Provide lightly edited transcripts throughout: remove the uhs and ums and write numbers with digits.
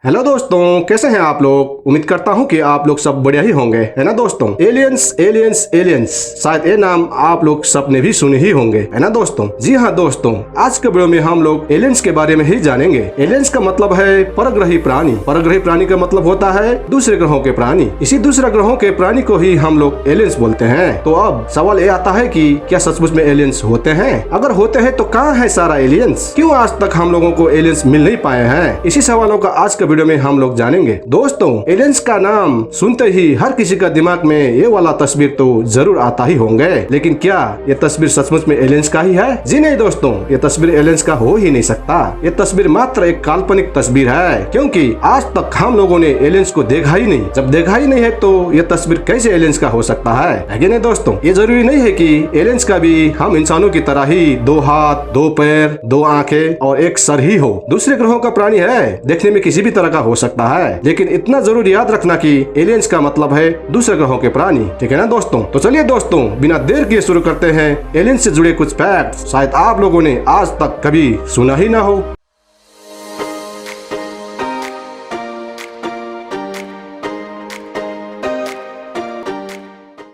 Hello दोस्तों, कैसे हैं आप लोग। उम्मीद करता हूं कि आप लोग सब बढ़िया ही होंगे, है ना दोस्तों। एलियंस एलियंस एलियंस, शायद ये नाम आप लोग सबने भी सुने ही होंगे, है ना दोस्तों। जी हाँ दोस्तों, आज के वीडियो में हम लोग एलियंस के बारे में ही जानेंगे। एलियंस का मतलब है परग्रही प्राणी। परग्रही प्राणी का मतलब होता है दूसरे ग्रहों के प्राणी। इसी दूसरे ग्रहों के प्राणी को ही हम लोग एलियंस बोलते हैं। तो अब सवाल ये आता है कि क्या सचमुच में एलियंस होते हैं? अगर होते हैं तो कहाँ है सारा एलियंस? क्यों आज तक हम लोगों को एलियंस मिल नहीं पाए हैं? इसी सवालों का आज के वीडियो में हम लोग जानेंगे। दोस्तों, एलियंस का नाम सुनते ही हर किसी का दिमाग में ये वाला तस्वीर तो जरूर आता ही होंगे, लेकिन क्या ये तस्वीर सचमुच में एलियंस का ही है? जी नहीं दोस्तों, ये तस्वीर एलियंस का हो ही नहीं सकता। ये तस्वीर मात्र एक काल्पनिक तस्वीर है, क्योंकि आज तक हम लोगों ने एलियंस को देखा ही नहीं। जब देखा ही नहीं है तो ये तस्वीर कैसे एलियंस का हो सकता है कि नहीं दोस्तों। ये जरूरी नहीं है कि एलियंस का भी हम इंसानों की तरह ही 2 हाथ, 2 पैर, 2 आंखें और 1 सर ही हो। दूसरे ग्रहों का प्राणी है, देखने में किसी भी तरह का हो सकता है, लेकिन इतना जरूर याद रखना कि एलियंस का मतलब है दूसरे ग्रहों के प्राणी। ठीक है ना दोस्तों। तो चलिए दोस्तों, बिना देर किए शुरू करते हैं एलियंस से जुड़े कुछ फैक्ट्स शायद आप लोगों ने आज तक कभी सुना ही ना हो।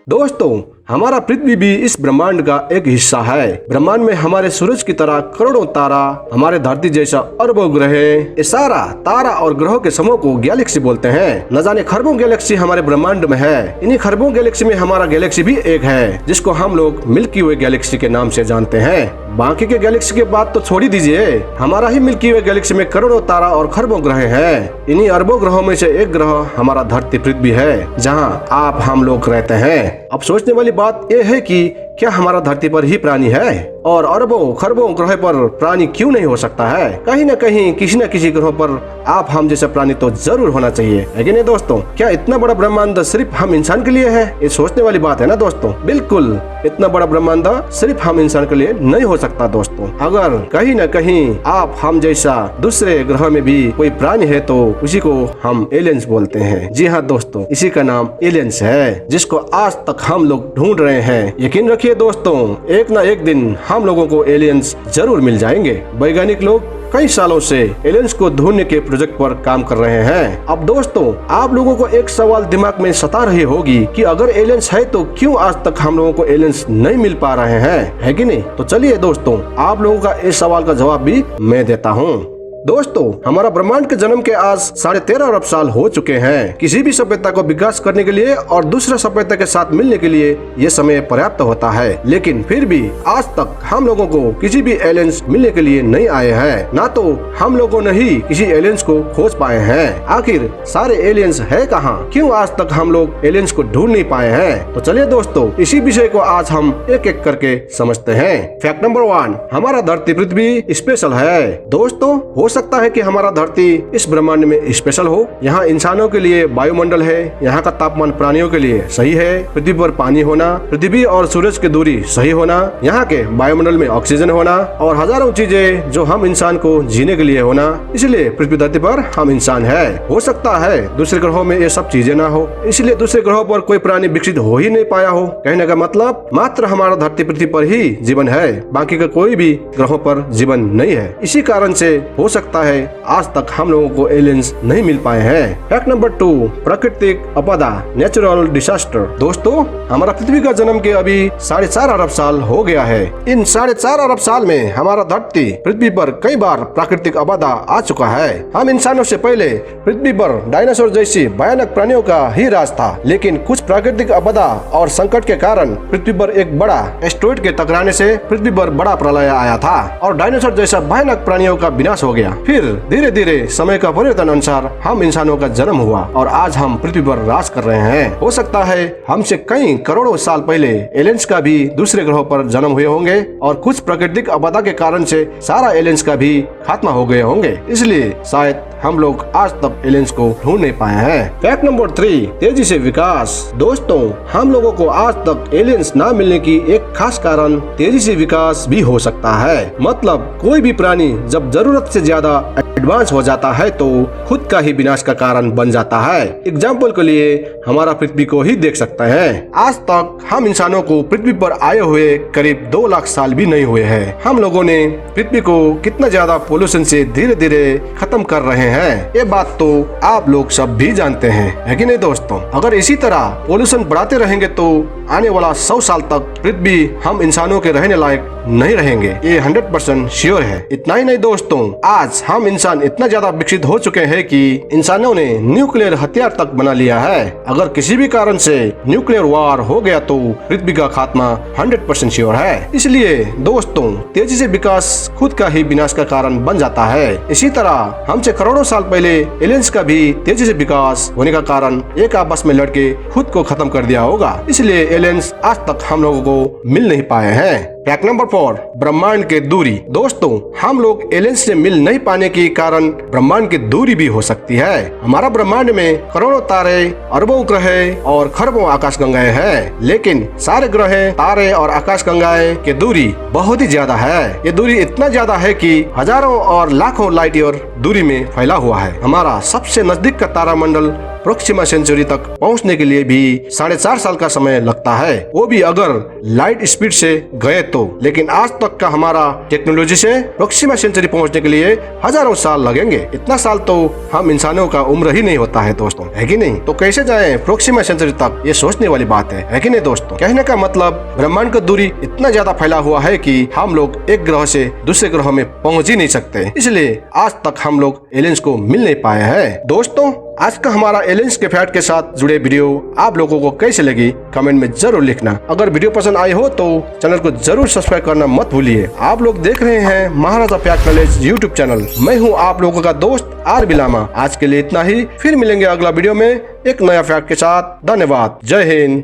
दोस्तों, हमारा पृथ्वी भी इस ब्रह्मांड का एक हिस्सा है। ब्रह्मांड में हमारे सूरज की तरह करोड़ों तारा, हमारे धरती जैसा अरबों ग्रह, ये सारा तारा और ग्रहों के समूह को गैलेक्सी बोलते हैं। न जाने खरबों गैलेक्सी हमारे ब्रह्मांड में है। इन्हीं खरबों गैलेक्सी में हमारा गैलेक्सी भी एक है, जिसको हम लोग मिल्की वे गैलेक्सी के नाम से जानते हैं। बाकी के गैलेक्सी के बात तो छोड़ ही दीजिए, हमारा ही मिल्की वे गैलेक्सी में करोड़ों तारा और खरबों ग्रह हैं। इन्हीं अरबों ग्रहों में से एक ग्रह हमारा धरती पृथ्वी है, जहाँ आप हम लोग रहते हैं। अब सोचने वाली बात यह है कि क्या हमारा धरती पर ही प्राणी है, और अरबों खरबों ग्रह पर प्राणी क्यों नहीं हो सकता है? कहीं न कहीं किसी न किसी ग्रह पर आप हम जैसा प्राणी तो जरूर होना चाहिए, है कि नहीं दोस्तों। क्या इतना बड़ा ब्रह्मांड सिर्फ हम इंसान के लिए है? ये सोचने वाली बात है ना दोस्तों। बिल्कुल, इतना बड़ा ब्रह्मांड सिर्फ हम इंसान के लिए नहीं हो सकता दोस्तों। अगर कहीं न कहीं आप हम जैसा दूसरे ग्रह में भी कोई प्राणी है तो उसी को हम एलियंस बोलते हैं। जी हाँ दोस्तों, इसी का नाम एलियंस है, जिसको आज तक हम लोग ढूंढ रहे हैं। यकीन रखिए दोस्तों, एक न एक दिन हम लोगों को एलियंस जरूर मिल जाएंगे। वैज्ञानिक लोग कई सालों से एलियंस को ढूंढने के प्रोजेक्ट पर काम कर रहे हैं। अब दोस्तों, आप लोगों को एक सवाल दिमाग में सता रही होगी कि अगर एलियंस है तो क्यों आज तक हम लोगों को एलियंस नहीं मिल पा रहे हैं, है कि नहीं? तो चलिए दोस्तों, आप लोगों का इस सवाल का जवाब भी मैं देता हूँ। दोस्तों, हमारा ब्रह्मांड के जन्म के आज 13.5 अरब साल हो चुके हैं। किसी भी सभ्यता को विकास करने के लिए और दूसरे सभ्यता के साथ मिलने के लिए ये समय पर्याप्त होता है, लेकिन फिर भी आज तक हम लोगों को किसी भी एलियंस मिलने के लिए नहीं आए हैं। ना तो हम लोगों ने ही किसी एलियंस को खोज पाए हैं। आखिर सारे एलियंस है कहाँ? क्यों आज तक हम लोग एलियंस को ढूंढ नहीं पाए हैं? तो चलिए दोस्तों, इसी विषय को आज हम एक एक करके समझते हैं। फैक्ट नंबर 1, हमारा धरती पृथ्वी स्पेशल है। दोस्तों, हो सकता है कि हमारा धरती इस ब्रह्मांड में स्पेशल हो। यहाँ इंसानों के लिए वायुमंडल है, यहाँ का तापमान प्राणियों के लिए सही है, पृथ्वी पर पानी होना, पृथ्वी और सूरज की दूरी सही होना, यहाँ के वायुमंडल में ऑक्सीजन होना और हजारों चीजें जो हम इंसान को जीने के लिए होना। इसलिए पृथ्वी धरती पर हम इंसान है। हो सकता है दूसरे ग्रहों में ये सब चीजें ना हो, इसलिए दूसरे ग्रहों पर कोई प्राणी विकसित हो ही नहीं पाया हो। कहने का मतलब मात्र हमारा धरती पृथ्वी पर ही जीवन है, बाकी का कोई भी ग्रहों पर जीवन नहीं है। इसी कारण से हो सकता है आज तक हम लोगों को एलियंस नहीं मिल पाए हैं। फैक्ट नंबर 2, प्राकृतिक आपदा, नेचुरल डिजास्टर। दोस्तों, हमारा पृथ्वी का जन्म के अभी 4.5 अरब साल हो गया है। इन 4.5 अरब साल में हमारा धरती पृथ्वी पर कई बार प्राकृतिक आपदा आ चुका है। हम इंसानों से पहले पृथ्वी पर डायनासोर जैसी भयानक प्राणियों का ही राज था, लेकिन कुछ प्राकृतिक आपदा और संकट के कारण पृथ्वी पर एक बड़ा एस्टेरॉयड के टकराने से पृथ्वी पर बड़ा प्रलय आया था और डायनासोर जैसा भयानक प्राणियों का विनाश हो गया। फिर धीरे धीरे समय का परिवर्तन अनुसार हम इंसानों का जन्म हुआ और आज हम पृथ्वी पर राज कर रहे हैं। हो सकता है हमसे कई करोड़ों साल पहले एलियंस का भी दूसरे ग्रहों पर जन्म हुए होंगे और कुछ प्राकृतिक आपदा के कारण से सारा एलियंस का भी खात्मा हो गए होंगे, इसलिए शायद हम लोग आज तक एलियंस को ढूंढ नहीं पाए हैं। फैक्ट नंबर 3, तेजी से विकास। दोस्तों, हम लोगों को आज तक एलियंस ना मिलने की एक खास कारण तेजी से विकास भी हो सकता है। मतलब कोई भी प्राणी जब जरूरत से ज्यादा एडवांस हो जाता है तो खुद का ही विनाश का कारण बन जाता है। एग्जाम्पल के लिए हमारा पृथ्वी को ही देख सकते हैं। आज तक हम इंसानों को पृथ्वी पर आए हुए करीब 2 लाख साल भी नहीं हुए हैं। हम लोगों ने पृथ्वी को कितना ज्यादा पोल्यूशन से धीरे धीरे खत्म कर रहे हैं, ये बात तो आप लोग सब भी जानते हैं, है कि नहीं दोस्तों। अगर इसी तरह पोल्यूशन बढ़ाते रहेंगे तो आने वाला 100 साल तक पृथ्वी हम इंसानों के रहने लायक नहीं रहेंगे, ये 100% श्योर है। इतना ही नहीं दोस्तों, आज हम इंसान इतना ज्यादा विकसित हो चुके हैं कि इंसानों ने न्यूक्लियर हथियार तक बना लिया है। अगर किसी भी कारण से न्यूक्लियर वार हो गया तो पृथ्वी का खात्मा 100% श्योर है। इसलिए दोस्तों, तेजी से विकास खुद का ही विनाश का कारण बन जाता है। इसी तरह हमसे करोड़ों साल पहले एलियंस का भी तेजी से विकास होने का कारण एक आपस में लड़के खुद को खत्म कर दिया होगा। इसलिए एलियंस आज तक हम लोगों को मिल नहीं पाए हैं। फैक्ट नंबर 4, ब्रह्मांड की दूरी। दोस्तों, हम लोग एलियंस से मिल नहीं पाने के कारण ब्रह्मांड की दूरी भी हो सकती है। हमारा ब्रह्मांड में करोड़ों तारे, अरबों ग्रह और खरबों आकाशगंगाएं हैं, लेकिन सारे ग्रह, तारे और आकाशगंगाएं की दूरी बहुत ही ज्यादा है। ये दूरी इतना ज्यादा है कि हजारों और लाखों लाइट ईयर दूरी में फैला हुआ है। हमारा सबसे नजदीक का तारामंडल प्रोक्सिमा सेंचुरी तक पहुंचने के लिए भी 4.5 साल का समय लगता है, वो भी अगर लाइट स्पीड से गए तो। लेकिन आज तक का हमारा टेक्नोलॉजी से प्रोक्सिमा सेंचुरी पहुंचने के लिए हजारों साल लगेंगे। इतना साल तो हम इंसानों का उम्र ही नहीं होता है दोस्तों, है कि नहीं। तो कैसे जाएं प्रोक्सिमा सेंचुरी तक, ये सोचने वाली बात है कि नहीं दोस्तों। कहने का मतलब ब्रह्मांड का दूरी इतना ज्यादा फैला हुआ है कि हम लोग एक ग्रह से दूसरे ग्रह में पहुंच ही नहीं सकते। इसलिए आज तक हम लोग एलियंस को मिल नहीं पाए हैं। दोस्तों, आज का हमारा एलियंस के फैक्ट के साथ जुड़े वीडियो आप लोगों को कैसे लगी कमेंट में जरूर लिखना। अगर वीडियो पसंद आई हो तो चैनल को जरूर सब्सक्राइब करना मत भूलिए। आप लोग देख रहे हैं महाराजा फैक्ट नॉलेज यूट्यूब चैनल। मैं हूं आप लोगों का दोस्त आर बिलामा। आज के लिए इतना ही, फिर मिलेंगे अगला वीडियो में एक नया फैक्ट के साथ। धन्यवाद। जय हिंद।